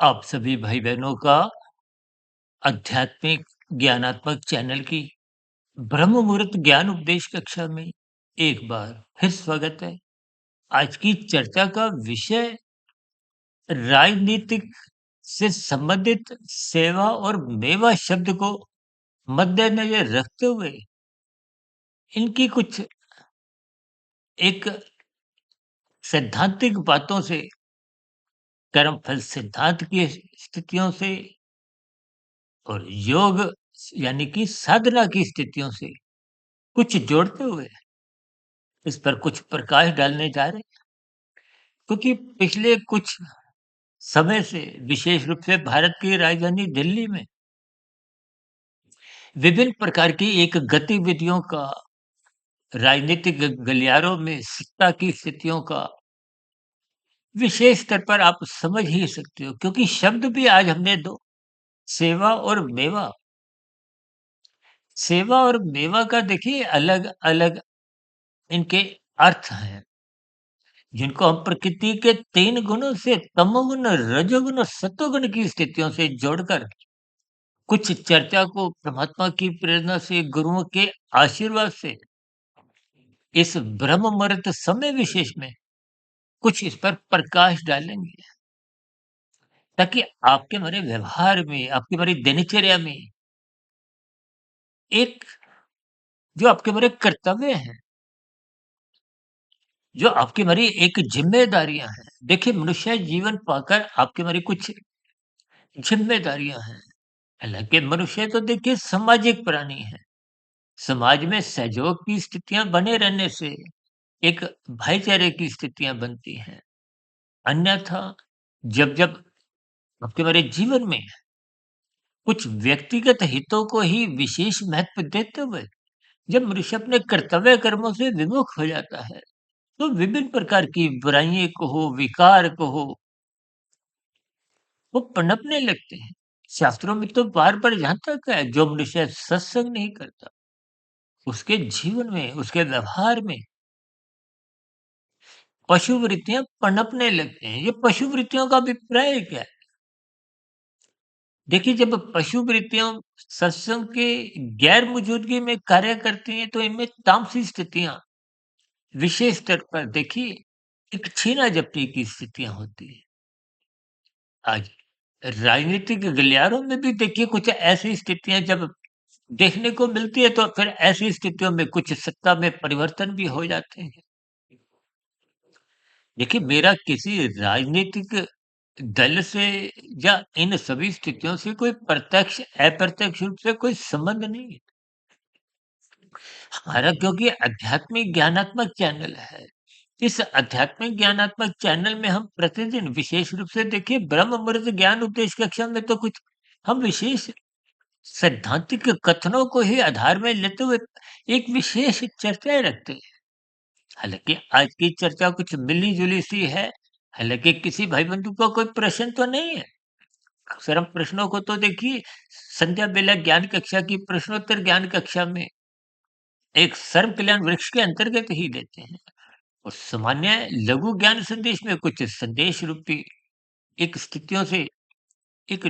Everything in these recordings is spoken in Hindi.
आप सभी भाई-बहनों का आध्यात्मिक ज्ञानात्मक चैनल की ब्रह्म मुहूर्त ज्ञान उपदेश कक्षा में एक बार फिर स्वागत है। आज की चर्चा का विषय राजनीतिक से संबंधित सेवा और मेवा शब्द को मद्देनजर रखते हुए इनकी कुछ एक सैद्धांतिक बातों से, कर्मफल सिद्धांत की स्थितियों से और योग यानी कि साधना की स्थितियों से कुछ जोड़ते हुए इस पर कुछ प्रकाश डालने जा रहे हैं, क्योंकि पिछले कुछ समय से विशेष रूप से भारत की राजधानी दिल्ली में विभिन्न प्रकार की एक गतिविधियों का, राजनीतिक गलियारों में सत्ता की स्थितियों का विशेष स्तर पर आप समझ ही सकते हो, क्योंकि शब्द भी आज हमने दो, सेवा और मेवा। सेवा और मेवा का देखिए अलग-अलग इनके अर्थ हैं, जिनको हम प्रकृति के 3 गुणों से तमोगुण, रजोगुण और सत्वगुण की स्थितियों से जोड़कर कुछ चर्चा को परमात्मा की प्रेरणा से, गुरुओं के आशीर्वाद से इस ब्रह्म मुहूर्त समय विशेष में कुछ इस पर प्रकाश डालेंगे, ताकि आपके हमारे व्यवहार में, आपकी हमारी दिनचर्या में एक जो आपके हमारे कर्तव्य हैं, जो आपकी हमारी एक ज़िम्मेदारियाँ हैं। देखिए, मनुष्य जीवन पाकर आपकी हमारी कुछ ज़िम्मेदारियाँ हैं। हालाँकि मनुष्य तो देखिए सामाजिक प्राणी है। समाज में सहयोग की स्थितियाँ बने रहने से एक भाईचारे की स्थितियाँ बनती हैं। अन्यथा जब-जब आपके हमारे जीवन में कुछ व्यक्तिगत हितों को ही विशेष महत्व देते हुए जब मनुष्य अपने कर्तव्य कर्मों से विमुख हो जाता है, तो विभिन्न प्रकार की बुराइयाँ कहो, विकार कहो, वो पनपने लगते हैं। शास्त्रों में तो बार-बार यहाँ तक है, जो मनुष्य सत्संग नहीं करता, उसके जीवन में, उसके व्यवहार में पशु वृत्तियाँ पनपने लगते हैं। ये पशु वृत्तियों का अभिप्राय क्या है? देखिए, जब पशु वृत्तियाँ सत्संग के गैर मौजूदगी में कार्य करती हैं, तो इनमें तामसी स्थितियाँ विशेष स्तर पर देखिए एक छीना-झपटी की स्थितियाँ होती हैं। आज राजनीतिक गलियारों में भी देखिए कुछ ऐसी स्थितियाँ जब देखने को मिलती है, तो फिर ऐसी स्थितियों में कुछ सत्ता में परिवर्तन भी हो जाते हैं। देखिए, मेरा किसी राजनीतिक दल से या इन सभी स्थितियों से कोई प्रत्यक्ष, अप्रत्यक्ष रूप से कोई संबंध नहीं है। हमारा क्योंकि आध्यात्मिक ज्ञानात्मक चैनल है। इस आध्यात्मिक ज्ञानात्मक चैनल में हम प्रतिदिन विशेष रूप से देखिए ब्रह्म मुहूर्त ज्ञान उपदेश कक्षा में तो कुछ हम विशेष सैद्धांतिक कथनों को ही आधार में लेते हुए एक विशेष चर्चाएँ रखते हैं। हालाँकि आज की चर्चा कुछ मिली-जुली सी है। हालाँकि किसी भाई-बंधु का कोई प्रश्न तो नहीं है। अक्सर हम प्रश्नों को तो देखिए संध्या बेला ज्ञान कक्षा की प्रश्नोत्तर ज्ञान कक्षा में एक सर्व कल्याण वृक्ष के अंतर्गत ही लेते हैं। और सामान्य लघु ज्ञान संदेश में कुछ संदेश रूपी एक स्थितियों से एक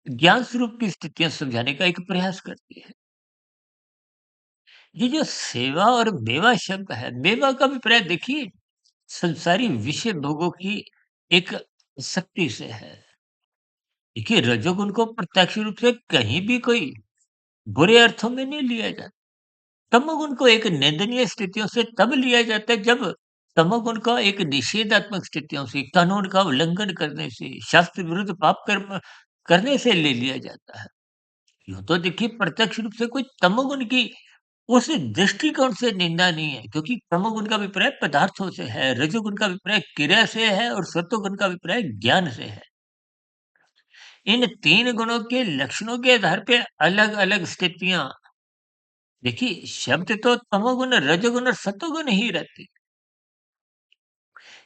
ज्ञान स्वरूप की स्थितियाँ समझाने का एक प्रयास करती है। ये जो सेवा और मेवा शब्द है, मेवा का अभिप्राय देखिए संसारी विषय भोगों की एक शक्ति से है। देखिए, रजोगुण को प्रत्यक्ष रूप से कहीं भी कोई बुरे अर्थों में नहीं लिया जाता। तमोगुण को एक निंदनीय स्थितियों से तब लिया जाता है जब तमोगुण का एक निषेधात्मक स्थितियों से, कानून का उल्लंघन करने से, शास्त्र विरुद्ध पाप कर्म करने से ले लिया जाता है। यूँ तो देखिए प्रत्यक्ष रूप से कोई तमोगुण की उस दृष्टिकोण से निंदा नहीं है, क्योंकि तमोगुण का अभिप्राय पदार्थों से है, रजोगुण का अभिप्राय क्रिया से है और सत्वगुण का अभिप्राय ज्ञान से है। इन 3 गुणों के लक्षणों के आधार पे अलग-अलग स्थितियाँ देखिए, शब्द तो तमोगुण, रजोगुण और सत्वगुण ही रहते,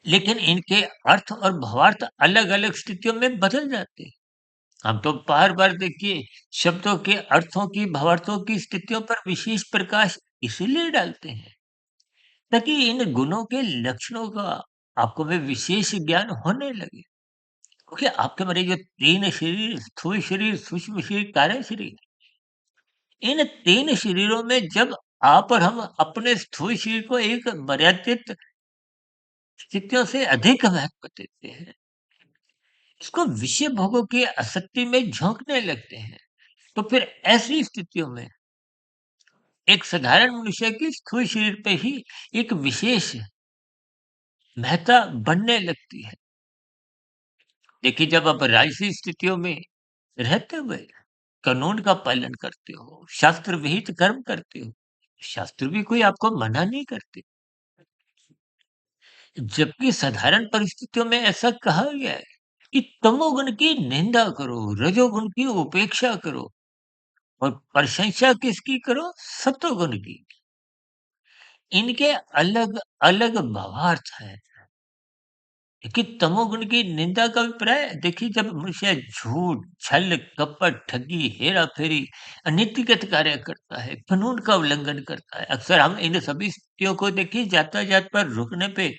लेकिन इनके अर्थ और भावार्थ अलग-अलग स्थितियों में बदल जाते हैं। हम तो बार-बार देखिए शब्दों के अर्थों की, भावार्थों की स्थितियों पर विशेष प्रकाश इसीलिए डालते हैं, ताकि इन गुणों के लक्षणों का आपको में विशेष ज्ञान होने लगे। क्योंकि आपके हमारे जो 3 शरीर, स्थूल शरीर, सूक्ष्म शरीर, कारण शरीर, इन 3 शरीरों में जब आप और हम अपने स्थूल शरीर को एक मर्यादित स्थितियों से अधिक महत्व देते हैं, इसको विषय भोगों की आसक्ति में झोंकने लगते हैं, तो फिर ऐसी स्थितियों में एक साधारण मनुष्य की स्थूल शरीर पे ही एक विशेष महत्ता बढ़ने लगती है। देखिए, जब आप राजसी स्थितियों में रहते हुए कानून का पालन करते हो, शास्त्र विहित कर्म करते हो, शास्त्र भी कोई आपको मना नहीं करते। जबकि साधारण परिस्थितियों में ऐसा कहा गया है कि तमोगुण की निंदा करो, रजोगुण की उपेक्षा करो और प्रशंसा किसकी करो? सत्वगुण की। इनके अलग-अलग भावार्थ हैं। देखिए, तमोगुण की निंदा का अभिप्राय देखिए, जब मनुष्य झूठ, छल, कपट, ठगी, हेरा-फेरी, अनीतिगत कार्य करता है, कानून का उल्लंघन करता है। अक्सर हम इन सभी स्थितियों को देखिए यातायात पर रुकने पे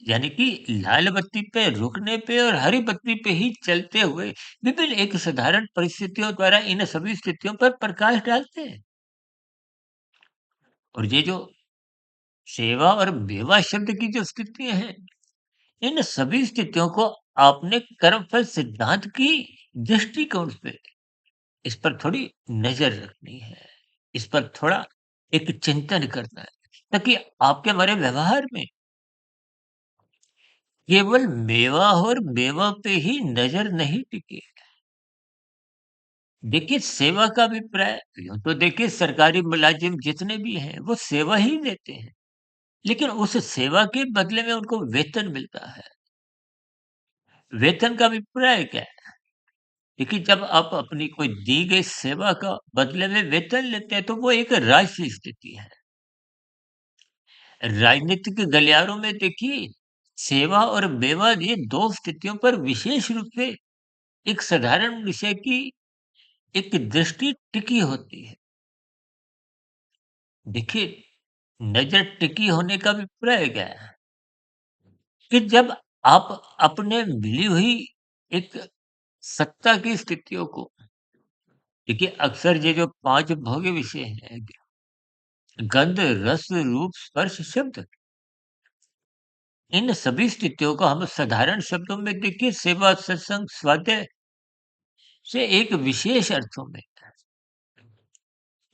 यानी कि लाल बत्ती पे रुकने पे और हरी बत्ती पे ही चलते हुए विभिन्न एक साधारण परिस्थितियों द्वारा इन सभी स्थितियों पर प्रकाश डालते हैं। और ये जो सेवा और बेवा शब्द की जो स्थितियां हैं, इन सभी स्थितियों को आपने कर्मफल सिद्धांत की दृष्टिकोण से इस पर थोड़ी नजर रखनी है, इस पर थोड़ा एक चिंतन करना है, ताकि आपके हमारे व्यवहार में केवल मेवा और मेवा पे ही नजर नहीं टिके। देखिए, सेवा का अभिप्राय यूं तो देखिए, सरकारी मुलाजिम जितने भी हैं वो सेवा ही देते हैं, लेकिन उस सेवा के बदले में उनको वेतन मिलता है। वेतन का अभिप्राय क्या है? देखिए, जब आप अपनी कोई दी गई सेवा का बदले में वेतन लेते हैं, तो वो एक राजसी स्थिति है। राजनीतिक गलियारों में देखिए, सेवा और बेवा ये 2 स्थितियों पर विशेष रूप से एक साधारण विषय की एक दृष्टि टिकी होती है। देखिए, नज़र टिकी होने का अभिप्राय क्या है? कि जब आप अपने मिली हुई एक सत्ता की स्थितियों को देखिए, अक्सर ये जो 5 भोग्य विषय हैं, गंध, रस, रूप, स्पर्श, शब्द, इन सभी स्थितियों को हम साधारण शब्दों में देखिए सेवा, सत्संग, स्वाध्याय से एक विशेष अर्थों में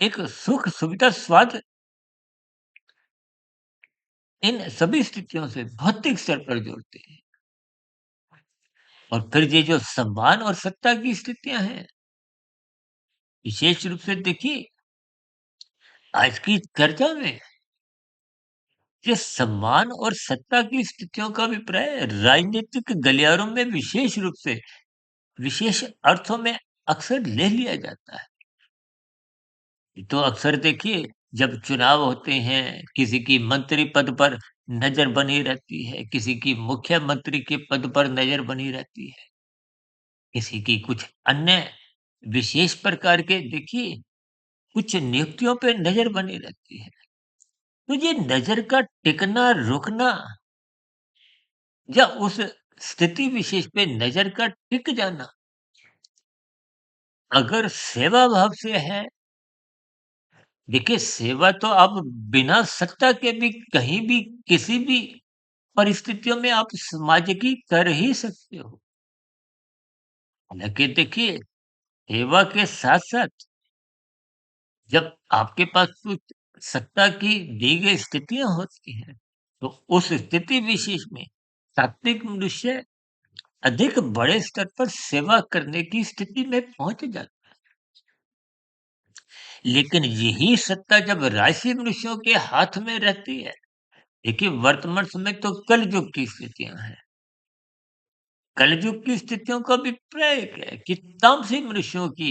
एक सुख, सुविधा, स्वाद, इन सभी स्थितियों से भौतिक स्तर पर जोड़ते हैं। और फिर ये जो सम्मान और सत्ता की स्थितियां हैं, विशेष रूप से देखिए, आज की चर्चा में ये सम्मान और सत्ता की स्थितियों का अभिप्राय राजनीतिक गलियारों में विशेष रूप से विशेष अर्थों में अक्सर ले लिया जाता है। तो अक्सर देखिए, जब चुनाव होते हैं, किसी की मंत्री पद पर नजर बनी रहती है, किसी की मुख्यमंत्री के पद पर नजर बनी रहती है, किसी की कुछ अन्य विशेष प्रकार के देखिए कुछ नियुक्तियों पे नजर बनी रहती है। तो ये नजर का टिकना रुकना या उस स्थिति विशेष पे नजर का टिक जाना अगर सेवा भाव से है, देखिए, सेवा तो आप बिना सत्ता के भी कहीं भी किसी भी परिस्थितियों में आप समाज की कर ही सकते हो। हालाँकि देखिए, सेवा के साथ-साथ जब आपके पास कुछ सत्ता की दी गई स्थितियाँ होती हैं, तो उस स्थिति विशेष में सात्विक मनुष्य अधिक बड़े स्तर पर सेवा करने की स्थिति में पहुँच जाता है। लेकिन यही सत्ता जब राजसी मनुष्यों के हाथ में रहती है, देखिए, वर्तमान समय तो कलयुग की स्थितियाँ हैं। कलयुग की स्थितियों का अभिप्राय क्या है कि तामसी मनुष्यों की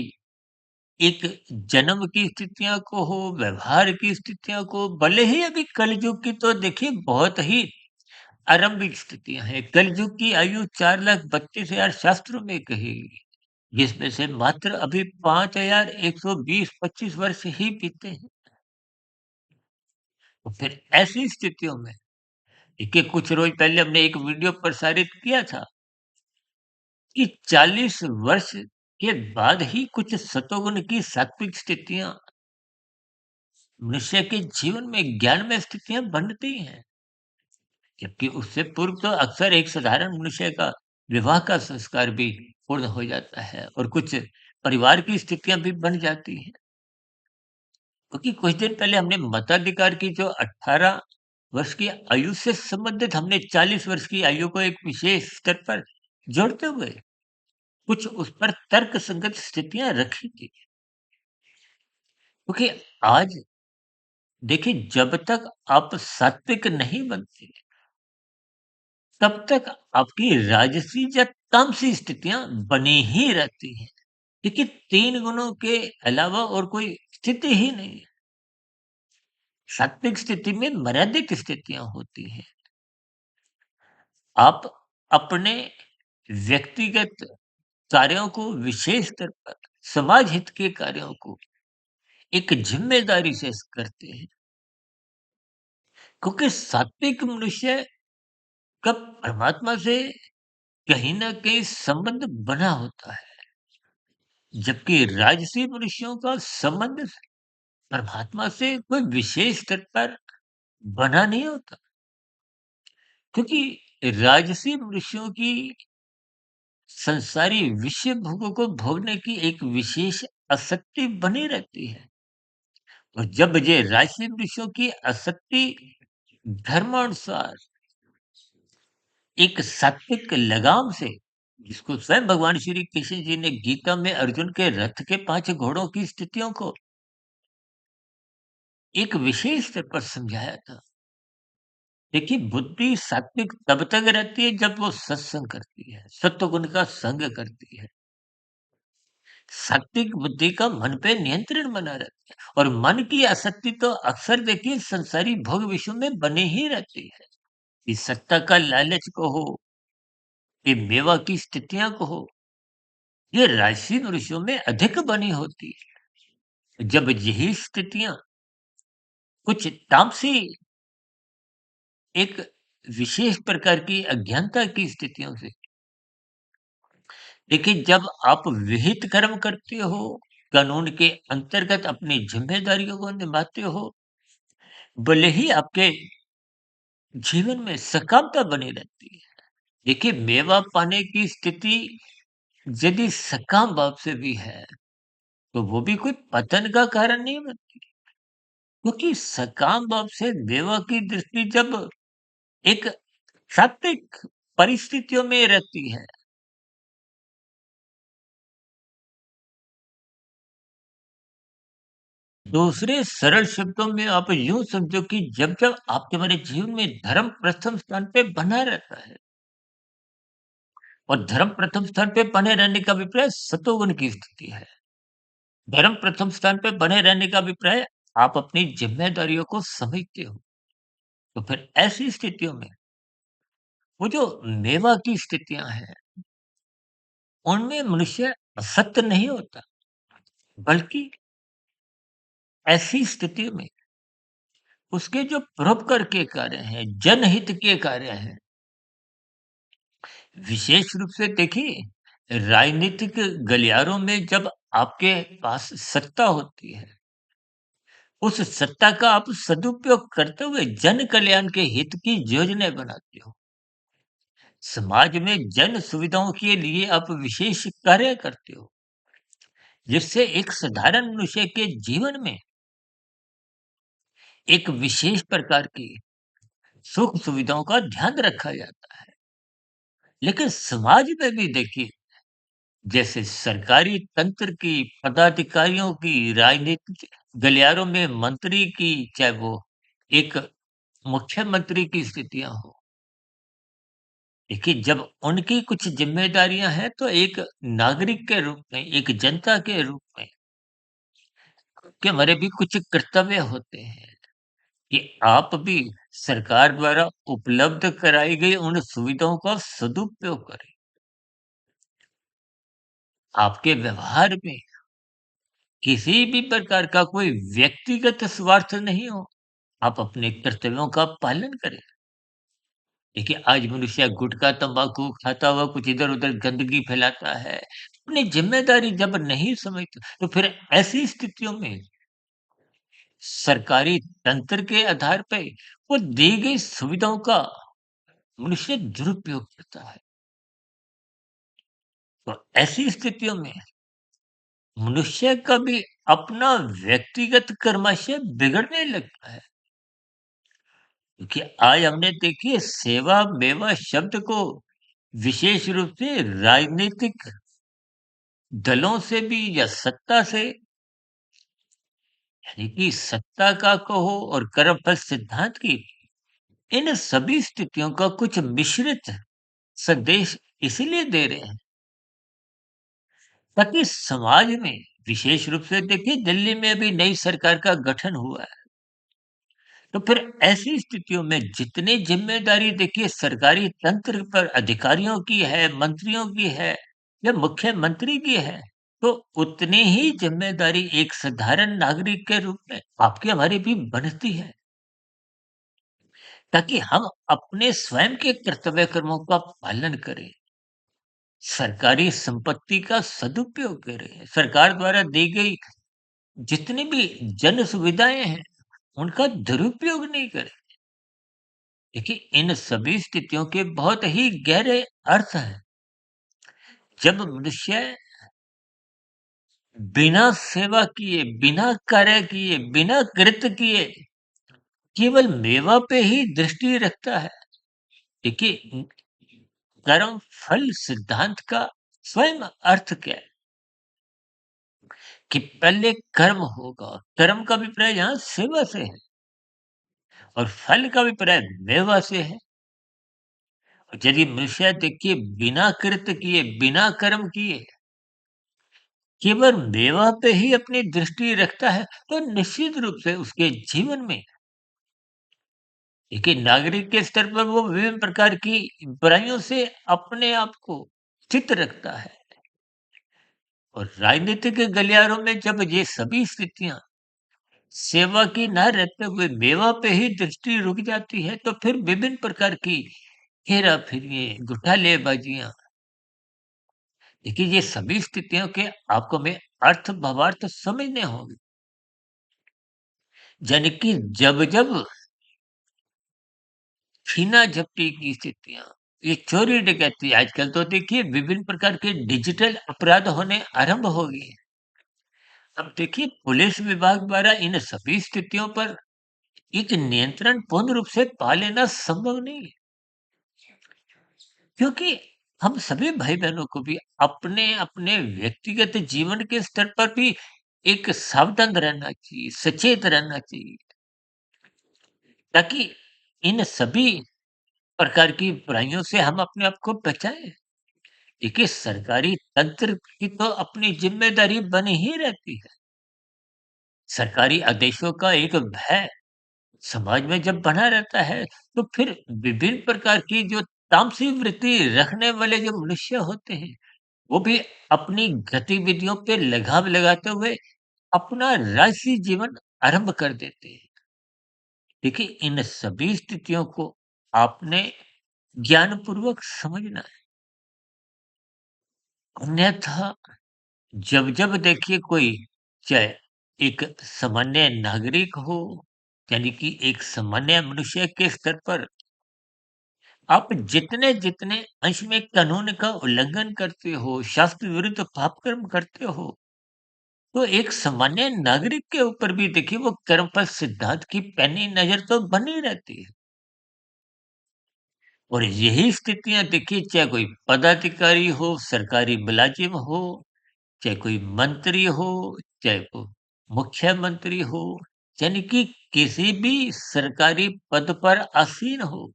एक जन्म की स्थितियाँ को हो, व्यवहार की स्थितियाँ को, भले ही अभी कलयुग की तो देखिए बहुत ही आरंभिक स्थितियाँ हैं। कलयुग की आयु 4,32,000 शास्त्रों में कही गई, जिसमें से मात्र अभी 5,120-25 वर्ष ही बीते हैं। तो फिर ऐसी स्थितियों में देखिए, कुछ रोज पहले हमने एक वीडियो प्रसारित किया था कि 40 वर्ष के बाद ही कुछ सतोगुण की सात्विक स्थितियाँ मनुष्य के जीवन में ज्ञानमय स्थितियाँ बनती हैं। जबकि उससे पूर्व तो अक्सर एक साधारण मनुष्य का विवाह का संस्कार भी पूर्ण हो जाता है और कुछ परिवार की स्थितियाँ भी बन जाती हैं। क्योंकि कुछ दिन पहले हमने मताधिकार की जो 18 वर्ष की आयु से संबंधित हमने 40 वर्ष की आयु को एक विशेष स्तर पर जोड़ते हुए कुछ उस पर तर्क संगत स्थितियाँ रखी थी। क्योंकि आज देखिए जब तक आप सात्विक नहीं बनते, तब तक आपकी राजसी या तामसी स्थितियाँ बनी ही रहती हैं। क्योंकि 3 गुणों के अलावा और कोई स्थिति ही नहीं है। सात्विक स्थिति में मर्यादित स्थितियाँ होती हैं। आप अपने व्यक्तिगत कार्यों को विशेष स्तर पर समाज हित के कार्यों को एक ज़िम्मेदारी से करते हैं। क्योंकि सात्विक मनुष्य का परमात्मा से कहीं न कहीं संबंध बना होता है। जबकि राजसी मनुष्यों का संबंध परमात्मा से कोई विशेष स्तर पर बना नहीं होता। क्योंकि राजसी मनुष्यों की संसारी विषय भोगों को भोगने की एक विशेष आसक्ति बनी रहती है। और जब ये राजसी मनुष्यों की आसक्ति धर्मानुसार एक सात्विक लगाम से, जिसको स्वयं भगवान श्री कृष्ण जी ने गीता में अर्जुन के रथ के 5 घोड़ों की स्थितियों को एक विशेष स्तर पर समझाया था। देखिए बुद्धि सात्विक तब तक रहती है जब वो सत्संग करती है, सत्वगुण का संग करती है। सात्विक बुद्धि का मन पे नियंत्रण बना रहता है और मन की आसक्ति तो अक्सर देखिए संसारी भोग विषयों में बनी ही रहती है। ये सत्ता का लालच कहो, ये मेवा की स्थितियां कहो, ये राजसी मनुष्यों में अधिक बनी होती है। जब यही स्थितियां कुछ तामसी एक विशेष प्रकार की अज्ञानता की स्थितियों से, देखिए जब आप विहित कर्म करते हो, कानून के अंतर्गत अपनी जिम्मेदारियों को निभाते हो, भले ही आपके जीवन में सकामता बनी रहती है। देखिए मेवा पाने की स्थिति यदि सकाम भाव से भी है, तो वो भी कोई पतन का कारण नहीं बनती। क्योंकि सकाम भाव से मेवा की दृष्टि जब एक सात्विक परिस्थितियों में रहती है, दूसरे सरल शब्दों में आप यूँ समझो कि जब-जब आपके हमारे जीवन में धर्म प्रथम स्थान पे बना रहता है और धर्म प्रथम स्थान पे बने रहने का अभिप्राय सतोगुण की स्थिति है। धर्म प्रथम स्थान पे बने रहने का अभिप्राय आप अपनी ज़िम्मेदारियों को समझते हो। तो फिर ऐसी स्थितियों में वो जो मेवा की स्थितियाँ हैं, उनमें मनुष्य असत्य नहीं होता, बल्कि ऐसी स्थिति में उसके जो परोपकार के कार्य हैं, जनहित के कार्य हैं, विशेष रूप से देखिए राजनीतिक गलियारों में जब आपके पास सत्ता होती है, उस सत्ता का आप सदुपयोग करते हुए जन कल्याण के हित की योजनाएँ बनाते हो। समाज में जन सुविधाओं के लिए आप विशेष कार्य करते हो, जिससे एक साधारण मनुष्य के जीवन में एक विशेष प्रकार की सुख सुविधाओं का ध्यान रखा जाता है। लेकिन समाज में भी देखिए जैसे सरकारी तंत्र की, पदाधिकारियों की, राजनीतिक गलियारों में मंत्री की, चाहे वो एक मुख्यमंत्री की स्थितियाँ हो। देखिए, जब उनकी कुछ ज़िम्मेदारियाँ हैं, तो एक नागरिक के रूप में, एक जनता के रूप में कि हमारे भी कुछ कर्तव्य होते हैं कि आप भी सरकार द्वारा उपलब्ध कराई गई उन सुविधाओं का सदुपयोग करें। आपके व्यवहार में किसी भी प्रकार का कोई व्यक्तिगत स्वार्थ नहीं हो। आप अपने कर्तव्यों का पालन करें। देखिए, आज मनुष्य गुटखा, तम्बाकू खाता हुआ कुछ इधर-उधर गंदगी फैलाता है। अपनी ज़िम्मेदारी जब नहीं समझता, तो फिर ऐसी स्थितियों में सरकारी तंत्र के आधार पे वो दी गई सुविधाओं का मनुष्य दुरुपयोग करता है। तो ऐसी स्थितियों में मनुष्य का भी अपना व्यक्तिगत कर्माशय बिगड़ने लगता है। क्योंकि आज हमने देखिए सेवा मेवा शब्द को विशेष रूप से राजनीतिक दलों से भी या सत्ता से, यानी कि सत्ता का कहो और कर्मफल सिद्धांत की, इन सभी स्थितियों का कुछ मिश्रित संदेश इसीलिए दे रहे हैं ताकि समाज में, विशेष रूप से देखिए दिल्ली में अभी नई सरकार का गठन हुआ है, तो फिर ऐसी स्थितियों में जितनी जिम्मेदारी देखिए सरकारी तंत्र पर अधिकारियों की है, मंत्रियों की है या मुख्यमंत्री की है, तो उतनी ही जिम्मेदारी एक साधारण नागरिक के रूप में आपकी हमारी भी बनती है, ताकि हम अपने स्वयं के कर्तव्य कर्मों का पालन करें, सरकारी संपत्ति का सदुपयोग करें, सरकार द्वारा दी गई जितनी भी जन सुविधाएं हैं उनका दुरुपयोग नहीं करें। देखिए, इन सभी स्थितियों के बहुत ही गहरे अर्थ हैं। जब मनुष्य बिना सेवा किए, बिना कार्य किए, बिना कृत्य किए, केवल मेवा पे ही दृष्टि रखता है। देखिए, कर्म फल सिद्धांत का स्वयं अर्थ क्या है कि पहले कर्म होगा, कर्म का अभिप्राय यहाँ सेवा से है और फल का अभिप्राय मेवा से है। यदि मनुष्य देखिए बिना कृत्य किए, बिना कर्म किए, केवल मेवा पे ही अपनी दृष्टि रखता है, तो निश्चित रूप से उसके जीवन में देखिए नागरिक के स्तर पर वो विभिन्न प्रकार की बुराइयों से अपने आप को चित रखता है। और राजनीतिक गलियारों में जब ये सभी स्थितियां सेवा की न रहते हुए मेवा पे ही दृष्टि रुक जाती है, तो फिर विभिन्न प्रकार की हेरा फेरी, घोटालेबाजियां, देखिए ये सभी स्थितियों के आपको में अर्थ भावार्थ समझने होंगे। यानी कि जब जब छीना झपटी की स्थितियां, ये चोरी डकैती, आजकल तो देखिए विभिन्न प्रकार के डिजिटल अपराध होने आरंभ हो गए हैं। अब देखिए पुलिस विभाग द्वारा इन सभी स्थितियों पर एक नियंत्रण पूर्ण रूप से पा लेना संभव नहीं है, क्योंकि हम सभी भाई बहनों को भी अपने अपने व्यक्तिगत जीवन के स्तर पर भी एक सावधान रहना चाहिए, सचेत रहना चाहिए, ताकि इन सभी प्रकार की बुराइयों से हम अपने आप को बचाएं। देखिए सरकारी तंत्र की तो अपनी जिम्मेदारी बनी ही रहती है। सरकारी आदेशों का एक भय समाज में जब बना रहता है, तो फिर विभिन्न प्रकार की जो तामसिक वृत्ति रखने वाले जो मनुष्य होते हैं, वो भी अपनी गतिविधियों पे लगाम लगाते हुए अपना राजसी जीवन आरंभ कर देते हैं। देखिए इन सभी स्थितियों को आपने ज्ञानपूर्वक समझना है। अन्यथा जब जब देखिए कोई, चाहे एक सामान्य नागरिक हो, यानी कि एक सामान्य मनुष्य के स्तर पर आप जितने जितने अंश में कानून का उल्लंघन करते हो, शास्त्र विरुद्ध पाप कर्म करते हो, तो एक सामान्य नागरिक के ऊपर भी देखिए वो कर्मफल सिद्धांत की पैनी नजर तो बनी रहती है। और यही स्थितियां देखिए चाहे कोई पदाधिकारी हो, सरकारी मुलाजिम हो, चाहे कोई मंत्री हो, चाहे कोई मुख्यमंत्री हो, यानी कि किसी भी सरकारी पद पर आसीन हो,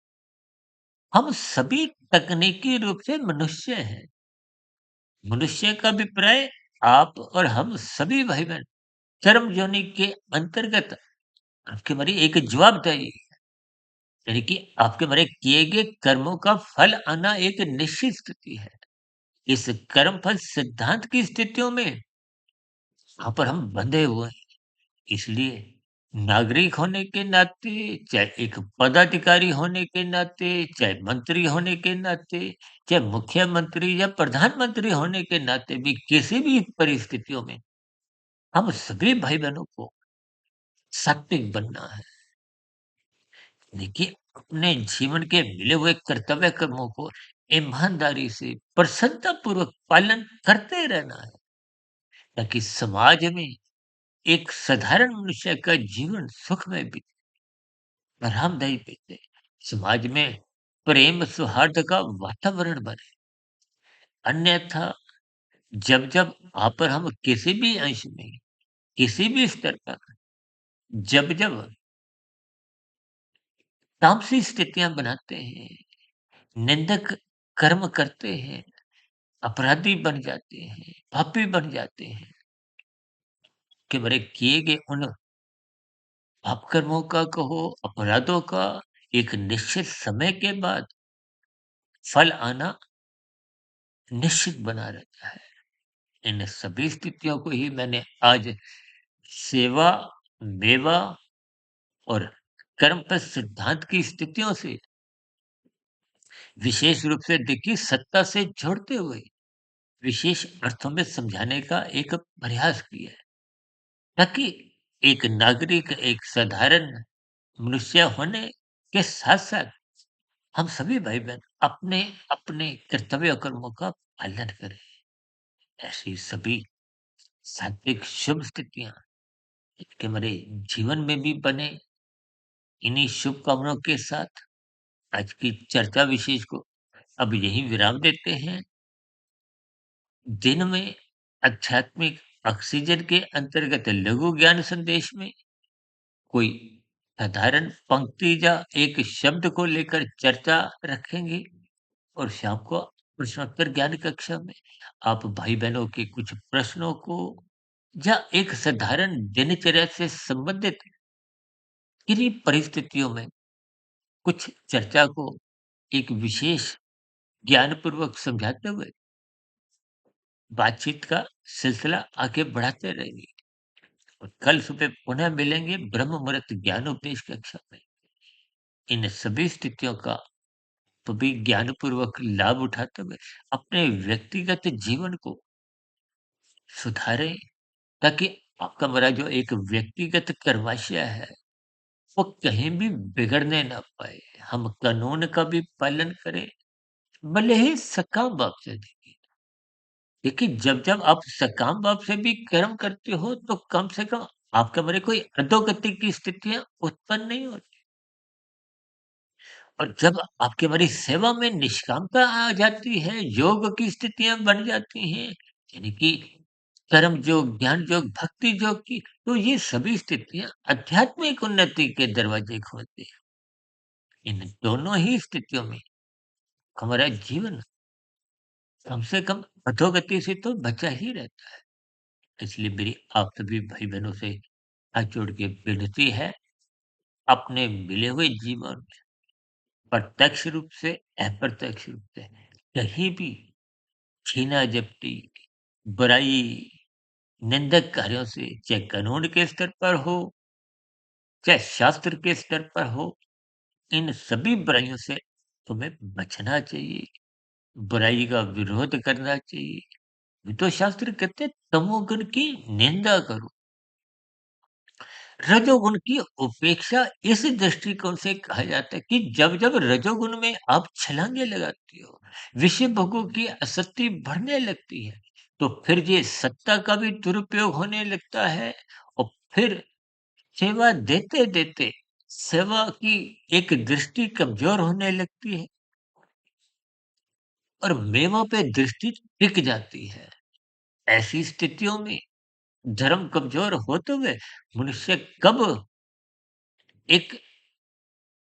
हम सभी तकनीकी रूप से मनुष्य हैं। मनुष्य का अभिप्राय आप और हम सभी भाई बहन कर्म योनि के अंतर्गत आपके हमारी एक जवाबदारी, यानी कि आपके हमारे किए गए कर्मों का फल आना एक निश्चित स्थिति है। इस कर्म फल सिद्धांत की स्थितियों में यहाँ पर हम बंधे हुए हैं। इसलिए नागरिक होने के नाते, चाहे एक पदाधिकारी होने के नाते, चाहे मंत्री होने के नाते, चाहे मुख्यमंत्री या प्रधानमंत्री होने के नाते भी किसी भी परिस्थितियों में हम सभी भाई-बहनों को सात्विक बनना है। देखिए, अपने जीवन के मिले हुए कर्तव्य कर्मों को ईमानदारी से, प्रसन्नतापूर्वक पालन करते रहना है, ताकि समाज में एक साधारण मनुष्य का जीवन सुखमय बीते, आरामदायी बीते। समाज में प्रेम, सौहार्द का वातावरण बने। अन्यथा जब-जब वहाँ पर हम किसी भी अंश में, किसी भी स्तर पर जब-जब तामसी स्थितियाँ बनाते हैं, निंदक कर्म करते हैं, अपराधी बन जाते हैं, पापी बन जाते हैं, कि बड़े किए गए उन अपकर्मों का कहो, अपराधों का एक निश्चित समय के बाद फल आना निश्चित बना रहता है। इन सभी स्थितियों को ही मैंने आज सेवा, मेवा और कर्म पर सिद्धांत की स्थितियों से विशेष रूप से देखिए सत्ता से जोड़ते हुए विशेष अर्थों में समझाने का एक प्रयास किया है, ताकि एक नागरिक, एक साधारण मनुष्य होने के साथ-साथ हम सभी भाई-बहन अपने-अपने कर्तव्य कर्मों का पालन करें। ऐसी सभी सात्विक शुभ स्थितियाँ कि हमारे जीवन में भी बने। इन्हीं शुभकामनाओं के साथ आज की चर्चा विशेष को अब यहीं विराम देते हैं। दिन में आध्यात्मिक ऑक्सीजन के अंतर्गत लघु ज्ञान संदेश में कोई साधारण पंक्ति या एक शब्द को लेकर चर्चा रखेंगे और शाम को प्रश्नोत्तर ज्ञान कक्षा में आप भाई बहनों के कुछ प्रश्नों को या एक साधारण दिनचर्या से संबंधित किन्हीं परिस्थितियों में कुछ चर्चा को एक विशेष ज्ञानपूर्वक समझाते हुए बातचीत का सिलसिला आगे बढ़ाते रहेंगे और कल सुबह पुनः मिलेंगे ब्रह्म मुहूर्त ज्ञान उपदेश कक्षा में। इन सभी स्थितियों का सभी ज्ञानपूर्वक लाभ उठाते हुए अपने व्यक्तिगत जीवन को सुधारें, ताकि आपका मेरा जो एक व्यक्तिगत कर्माशय है वो कहीं भी बिगड़ने ना पाए। हम कानून का भी पालन करें, भले ही सकाम भाव से। देखिए देखिए, जब-जब आप सकाम भाव से भी कर्म करते हो तो कम से कम आपके मेरे कोई अधोगति की स्थितियाँ उत्पन्न नहीं होती। और जब आपके हमारी सेवा में निष्कामता आ जाती है, योग की स्थितियाँ बन जाती हैं, यानी कि कर्म योग, ज्ञान योग, भक्ति योग की, तो ये सभी स्थितियाँ आध्यात्मिक उन्नति के दरवाजे खोलती हैं। इन दोनों ही स्थितियों में हमारा जीवन कम से कम अधोगति से तो बचा ही रहता है। इसलिए मेरी आप सभी भाई-बहनों से हाथ जोड़ के विनती है, अपने मिले हुए जीवन प्रत्यक्ष रूप से, अप्रत्यक्ष रूप से कहीं भी छीना-झपटी, बुराई, निंदक कार्यों से, चाहे कानून के स्तर पर हो, चाहे शास्त्र के स्तर पर हो, इन सभी बुराइयों से तुम्हें बचना चाहिए, बुराई का विरोध करना चाहिए। ये तो शास्त्र कहते हैं तमोगुण की निंदा करो, रजोगुण की उपेक्षा। इस दृष्टिकोण से कहा जाता है कि जब-जब रजोगुण में आप छलांगे लगाते हो, विषय भोगों की आसक्ति बढ़ने लगती है, तो फिर ये सत्ता का भी दुरुपयोग होने लगता है और फिर सेवा देते-देते सेवा की एक दृष्टि कमजोर होने लगती है और मेवा पे दृष्टि टिक जाती है। ऐसी स्थितियों में धर्म कमजोर होते हुए मनुष्य कब एक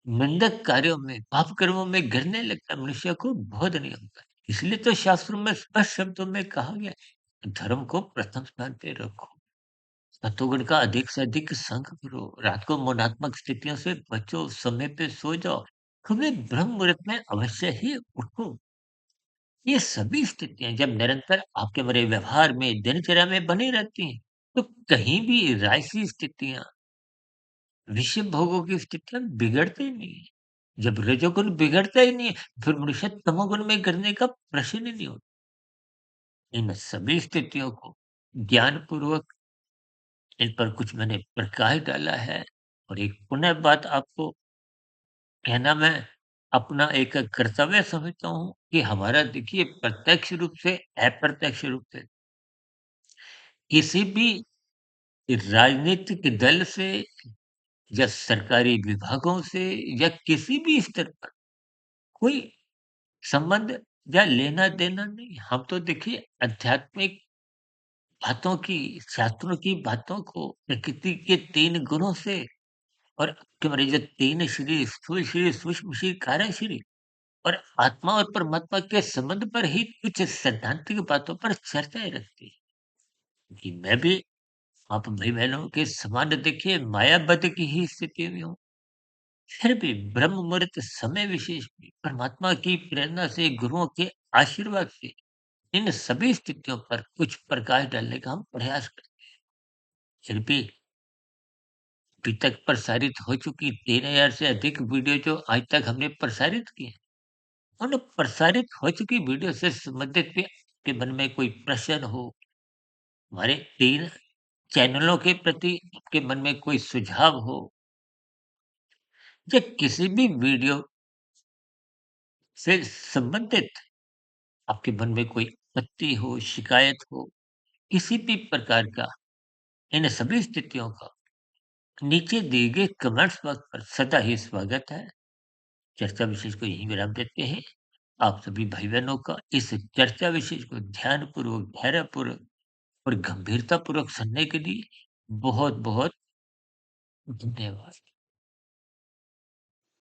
निंदक कार्यों में, पाप कर्मों में गिरने लगता है, मनुष्य को बोध नहीं होता। इसलिए तो शास्त्रों में स्पष्ट शब्दों में कहा गया है, धर्म को प्रथम स्थान पे रखो, सतोगुण का अधिक से अधिक संग करो, रात को मौनात्मक स्थितियों से बचो, समय पे सो जाओ, कभी ब्रह्म मुहूर्त में अवश्य ही उठो। ये सभी स्थितियां जब निरंतर आपके मेरे व्यवहार में, दिनचर्या में बनी रहती हैं, तो कहीं भी राशि स्थितियां विषय भोगों की स्थितियाँ बिगड़ते ही नहीं है। जब रजोगुण बिगड़ता ही नहीं है, फिर मनुष्य तमोगुण में गिरने का प्रश्न ही नहीं होता। इन सभी स्थितियों को ज्ञानपूर्वक इन पर कुछ मैंने प्रकाश डाला है और एक पुनः बात आपको कहना मैं अपना एक कर्तव्य समझता हूँ कि हमारा देखिए प्रत्यक्ष रूप से, अप्रत्यक्ष रूप से किसी भी राजनीतिक दल से या सरकारी विभागों से या किसी भी स्तर पर कोई संबंध या लेना-देना नहीं। हम तो देखिए आध्यात्मिक बातों की, शास्त्रों की बातों को प्रकृति के 3 गुणों से और के हमारे जो 3 शरीर स्थूल शरीर, सूक्ष्म शरीर, कारण शरीर और आत्मा और परमात्मा के संबंध पर ही कुछ सैद्धांतिक बातों पर चर्चाएँ रखती हैं। कि मैं भी आप भाई-बहनों के समान देखिए मायाबद की ही स्थिति में हूँ। फिर भी ब्रह्म मुहूर्त समय विशेष में परमात्मा की प्रेरणा से, गुरुओं के आशीर्वाद से इन सभी स्थितियों पर कुछ प्रकाश डालने का हम प्रयास करते हैं। फिर भी अभी तक प्रसारित हो चुकी 3000 से अधिक वीडियो जो आज तक हमने प्रसारित की हैं, उन प्रसारित हो चुकी वीडियो से संबंधित भी आपके मन में कोई प्रश्न हो, हमारे 3 चैनलों के प्रति आपके मन में कोई सुझाव हो या किसी भी वीडियो से संबंधित आपके मन में कोई आपत्ति हो, शिकायत हो, किसी भी प्रकार का इन सभी स्थितियों का नीचे दिए गए कमेंट्स बॉक्स पर सदा ही स्वागत है। चर्चा विशेष को यहीं विराम देते हैं। आप सभी भाई-बहनों का इस चर्चा विशेष को ध्यानपूर्वक, धैर्यपूर्वक और गंभीरतापूर्वक सुनने के लिए बहुत-बहुत धन्यवाद।